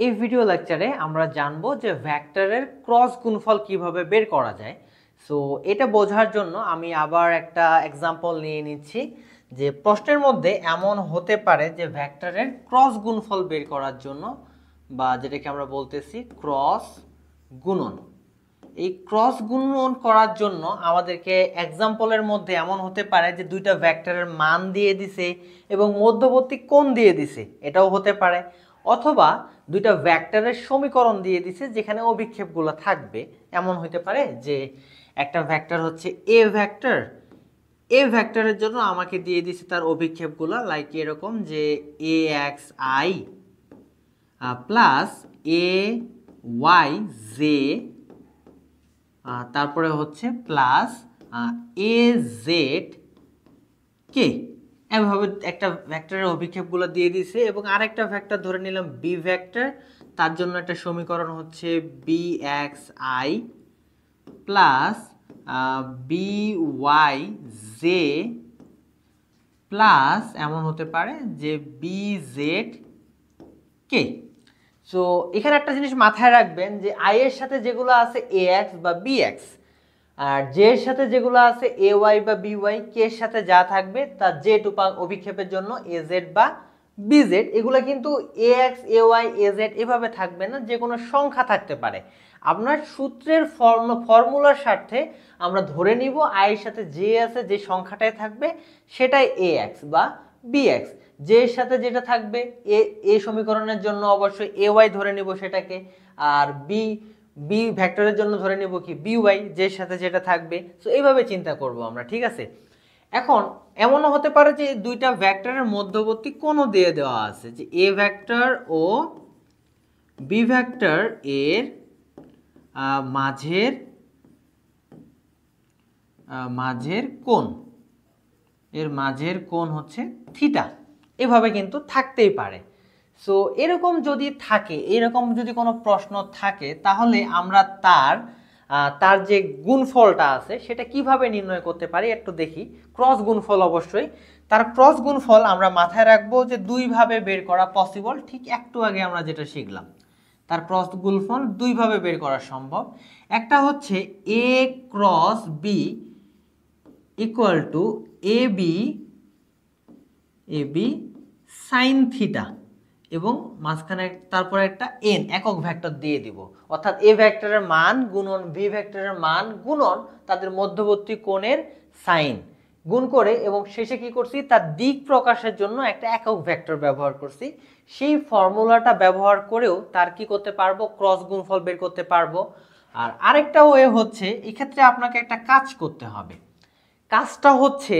এই ভিডিও লেকচারে আমরা জানবো যে ভেক্টরের ক্রস গুণফল কিভাবে বের করা যায়। সো এটা বোঝার জন্য আমি আবার একটা এক্সাম্পল নিয়ে নিচ্ছি যে প্রশ্নের মধ্যে এমন হতে পারে যে ভেক্টরের ক্রস গুণফল বের করার জন্য বা যেটাকে আমরা বলতেছি ক্রস গুণন, এই ক্রস গুণন করার জন্য আমাদেরকে এক্সাম্পলের মধ্যে এমন হতে পারে যে দুইটা ভেক্টরের মান দিয়ে দিছে এবং মধ্যবর্তী কোণ দিয়ে দিছে, এটাও হতে পারে। অথবা দুইটা ভেক্টরের সমীকরণ দিয়ে দিছে যেখানে অভিক্ষেপগুলো থাকবে। এমন হতে পারে যে একটা ভেক্টর হচ্ছে এ ভেক্টরের জন্য আমাকে দিয়ে দিছে তার অভিক্ষেপগুলো লাইক এরকম যে a x I plus a y j, তারপরে হচ্ছে প্লাস এ জেড কে, এভাবে একটা ভেক্টরের অভিক্ষেপগুলো দিয়ে দিয়েছে। এবং আরেকটা ভেক্টর ধরে নিলাম বি ভেক্টর, তার জন্য একটা সমীকরণ হচ্ছে B X I plus B Y J plus এমন হতে পারে যে বি জেড কে। সো এখানে একটা জিনিস মাথায় রাখবেন যে আই এর সাথে যেগুলো আছে এ এক্স বা বি এক্স, আর জে এর সাথে যেগুলো আছে এ ওয়াই বা বি ওয়াই, কে এর সাথে যা থাকবে তার জেড অভিক্ষেপের জন্য এ জেড বা বি জেড, এগুলো কিন্তু a x a y a z এভাবে থাকবে না, যে কোনো সংখ্যা থাকতে পারে। আপনার সূত্রের ফর্মুলার স্বার্থে আমরা ধরে নিব আই এর সাথে যে আছে যে সংখ্যাটাই থাকবে সেটাই এ এক্স বা বি এক্স, জে এর সাথে যেটা থাকবে এ সমীকরণের জন্য অবশ্যই এ ওয়াই ধরে নিব সেটাকে, আর বি ভেক্টরের জন্য ধরে নেব কি বি ওয়াই, যে সাথে যেটা থাকবে। সো এইভাবে চিন্তা করব আমরা, ঠিক আছে। এখন এমনও হতে পারে যে দুইটা ভেক্টরের মধ্যবর্তী কোণও দিয়ে দেওয়া আছে, যে এ ভেক্টর ও বি ভেক্টর এর মাঝের কোণ হচ্ছে থিটা, এভাবে কিন্তু থাকতেই পারে। সো এরকম যদি থাকে, এরকম যদি কোনো প্রশ্ন থাকে, তাহলে আমরা তার যে গুণফলটা আছে সেটা কিভাবে নির্ণয় করতে পারি একটু দেখি। ক্রস গুণফল, অবশ্যই তার ক্রস গুণফল আমরা মাথায় রাখবো যে দুইভাবে বের করা পসিবল। ঠিক একটু আগে আমরা যেটা শিখলাম, তার ক্রস গুণফল দুইভাবে বের করা সম্ভব। একটা হচ্ছে a cross b equal to a b sine theta, এবং মাঝখানে তারপরে একটা এন একক ভেক্টর দিয়ে দিব, অর্থাৎ এ ভেক্টরের মান গুণন বি ভেক্টরের মান গুণন তাদের মধ্যবর্তী কোণের সাইন গুণ করে, এবং শেষে কি করছি তার দিক প্রকাশের জন্য একটা একক ভেক্টর ব্যবহার করছি। সেই ফর্মুলাটা ব্যবহার করেও তার কি করতে পারবো, ক্রস গুণফল বের করতে পারবো। আর আরেকটা ওয়ে হচ্ছে, এক্ষেত্রে আপনাকে একটা কাজ করতে হবে। কাজটা হচ্ছে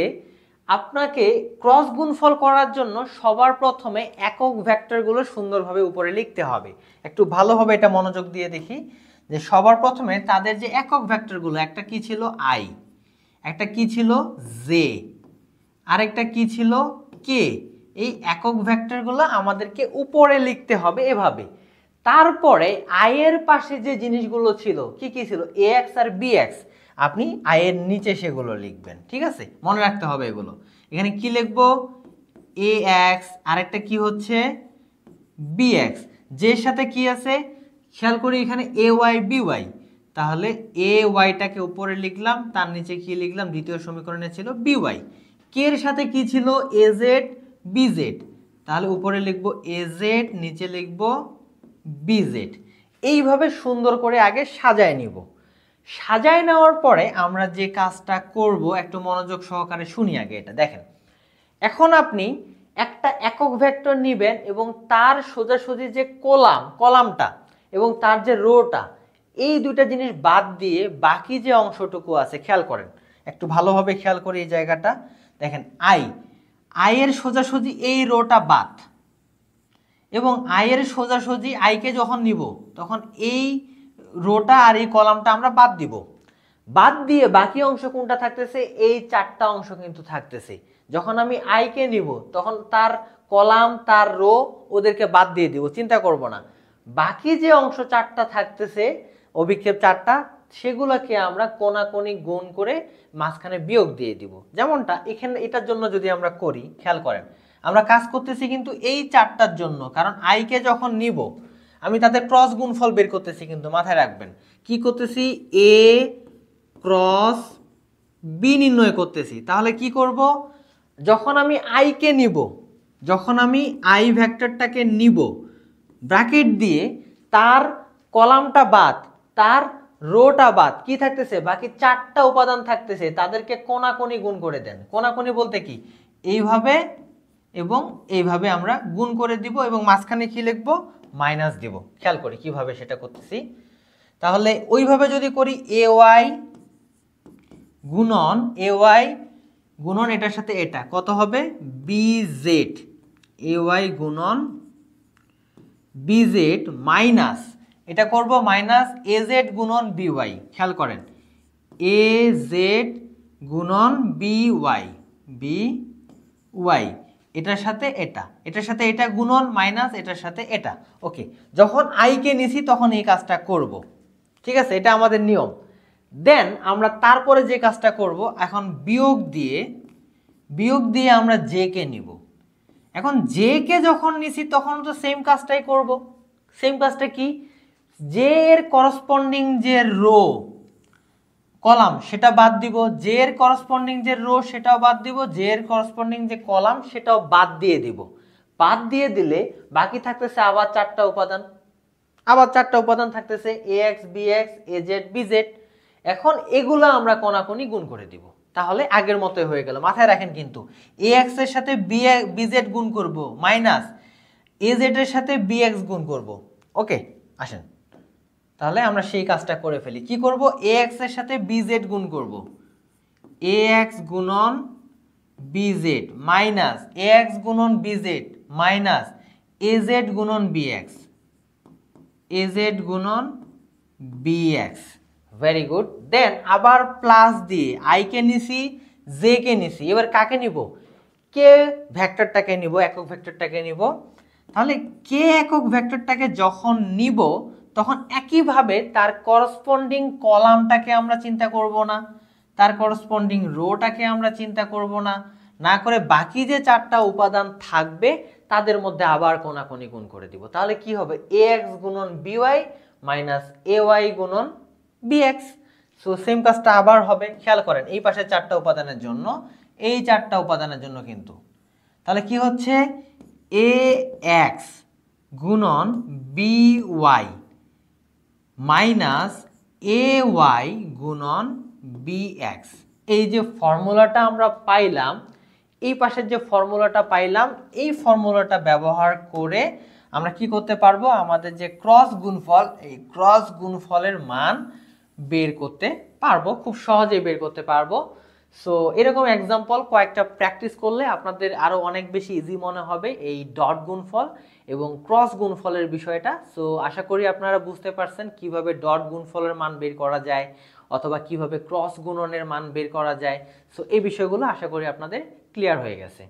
আপনাকে ক্রস গুণফল করার জন্য সবার প্রথমে একক ভেক্টরগুলো সুন্দরভাবে উপরে লিখতে হবে। একটু ভালোভাবে এটা মনোযোগ দিয়ে দেখি যে সবার প্রথমে তাদের যে একক ভেক্টরগুলো, একটা কি ছিল আই, একটা কি ছিল জে, আরেকটা কি ছিল কে, এই একক ভেক্টরগুলো আমাদেরকে উপরে লিখতে হবে এভাবে। তারপরে আই এর পাশে যে জিনিসগুলো ছিল কি কি ছিল, এ এক্স আর বি এক্স, আপনি আই এর নিচে সেগুলো লিখবেন, ঠিক আছে, মনে রাখতে হবে এগুলো। এখানে কি লিখবো, এ এক্স, আরেকটা কি হচ্ছে বি এক্স, যের সাথে কি আছে খেয়াল করি এখানে এ ওয়াই বি ওয়াই, তাহলে এ ওয়াইটাকে উপরে লিখলাম, তার নিচে কি লিখলাম, দ্বিতীয় সমীকরণে ছিল বি ওয়াই। কে এর সাথে কি ছিল এ জেড বি জেড, তাহলে উপরে লিখবো এ জেড, নিচে লিখবো বি জেড। এইভাবে সুন্দর করে আগে সাজায় নিব। সাজায় নেওয়ার পরে আমরা যে কাজটা করব একটু মনোযোগ সহকারে শুনি আগে এটা দেখেন। এখন আপনি একটা একক ভেক্টর নেবেন এবং তার সোজাসুজি যে কলামটা এবং তার যে রোটা, এই দুইটা জিনিস বাদ দিয়ে বাকি যে অংশটুকু আছে খেয়াল করেন, একটু ভালোভাবে খেয়াল করে এই জায়গাটা দেখেন। আই এর সোজাসুজি এই রোটা বাদ, এবং আই এর সোজাসুজি আইকে যখন নিব তখন এই রোটা আর এই কলামটা আমরা বাদ দিব। বাদ দিয়ে বাকি অংশ কোনটা থাকতেছে, এই চারটা অংশ কিন্তু থাকতেছে। যখন আমি আইকে নিব তখন তার কলাম তার রো ওদেরকে বাদ দিয়ে দিব, চিন্তা করব না। বাকি যে অংশ চারটা থাকতেছে, অভিক্ষেপ চারটা, সেগুলোকে আমরা কোনাকুনি গুণ করে মাঝখানে বিয়োগ দিয়ে দিব। যেমনটা এখানে এটার জন্য যদি আমরা করি, খেয়াল করেন আমরা কাজ করতেছি কিন্তু এই চারটার জন্য, কারণ আইকে যখন নিব আমি তাদের ক্রস গুণফল বের করতেছি, কিন্তু মাথায় রাখবেন কি করতেছি, এ ক্রস বি নির্ণয় করতেছি। তাহলে কি করব, যখন আমি আইকে নিব, যখন আমি আই ভেক্টরটাকে নিব ব্র্যাকেট দিয়ে, তার কলামটা বাদ, তার রোটা বাদ, কি থাকতেছে, বাকি 4টা উপাদান থাকতেছে, তাদেরকে কোনাকুনি গুণ করে দেন। কোনাকুনি বলতে কি, এইভাবে এবং এইভাবে আমরা গুণ করে দিব এবং মাঝখানে কি লিখব, মাইনাস দিব। খেয়াল করি কিভাবে সেটা করতেছি। তাহলে ওইভাবে যদি করি, এ ওয়াই গুণন এ ওয়াই গুণন এটার সাথে এটা কত হবে, বি জেড, এ ওয়াই গুণন বি জেড মাইনাস এটা করব মাইনাস এ জেড গুণন বি ওয়াই। খেয়াল করেন, এ জেড গুণন বি ওয়াই এটার সাথে এটা, এটার সাথে এটা গুণন মাইনাস এটার সাথে এটা। ওকে, যখন আইকে নিছি তখন এই কাজটা করব, ঠিক আছে, এটা আমাদের নিয়ম। দেন আমরা তারপরে যে কাজটা করব, এখন বিয়োগ দিয়ে আমরা জে কে নিব। এখন জে কে যখন নিছি তখন তো সেম কাজটাই করব। সেম কাজটা কি, জে এর করসপন্ডিং যে রো কলাম সেটা বাদ দিব, জে এর করসপন্ডিং যে রো সেটাও বাদ দিব, জে এর করসপন্ডিং যে কলাম সেটাও বাদ দিয়ে দিব। বাদ দিয়ে দিলে বাকি থাকতেছে আবার 4টা উপাদান, আবার 4টা উপাদান থাকতেছে, a x b x a z b z. এখন এগুলো আমরা কোনাকুনি গুণ করে দিব, তাহলে আগের মতোই হয়ে গেল। মাথায় রাখেন কিন্তু, এ এক্স এর সাথে বি জেড গুণ করব মাইনাস এ জেড এর সাথে বি এক্স গুণ করব। ওকে, আসেন তাহলে আমরা সেই কাজটা করে ফেলি। কি করব, এ এক্স এর সাথে বি জেড গুণ করব, এ এক্স গুণন b z minus a x গুণন b z minus a z গুণন বি এক্স, এ জেড গুণন b x. Very good. Then আবার প্লাস দিয়ে আই কে নিছি, জে কে নিছি, এবার কাকে নিব, কে ভেক্টরটাকে নিব, একক ভেক্টরটাকে নিব। তাহলে কে একক ভেক্টরটাকে যখন নিব তখন একইভাবে তার করসপন্ডিং কলামটাকে আমরা চিন্তা করব না, তার করসপন্ডিং রোটাকে আমরা চিন্তা করব না, না করে বাকি যে 4টা উপাদান থাকবে তাদের মধ্যে আবার কোনাকুনি গুণ করে দিব। তাহলে কি হবে, এ এক্স গুণন B Y minus A Y গুণন বি এক্স। সো সেম কাজটা আবার হবে। খেয়াল করেন এই পাশে 4টা উপাদানের জন্য, এই 4টা উপাদানের জন্য কিন্তু, তাহলে কি হচ্ছে, এ এক্স গুণন B Y minus A Y গুণন বি এক্স। এই যে ফর্মুলাটা আমরা পাইলাম, এই পাশের যে ফর্মুলাটা পাইলাম, এই ফর্মুলাটা ব্যবহার করে আমরা কি করতে পারবো, আমাদের যে ক্রস গুণফল, এই ক্রস গুণফলের মান বের করতে পারবো, খুব সহজেই বের করতে পারবো। সো এরকম এক্সাম্পল কয়েকটা প্র্যাকটিস করলে আপনাদের আরো অনেক বেশি ইজি মনে হবে এই ডট গুণফল এবং ক্রস গুণফলের বিষয়টা। সো আশা করি আপনারা বুঝতে পারছেন কিভাবে ডট গুণফলের মান বের করা যায় অথবা কিভাবে ক্রস গুণনের মান বের করা যায়। সো এই বিষয়গুলো আশা করি আপনাদের ক্লিয়ার হয়ে গেছে।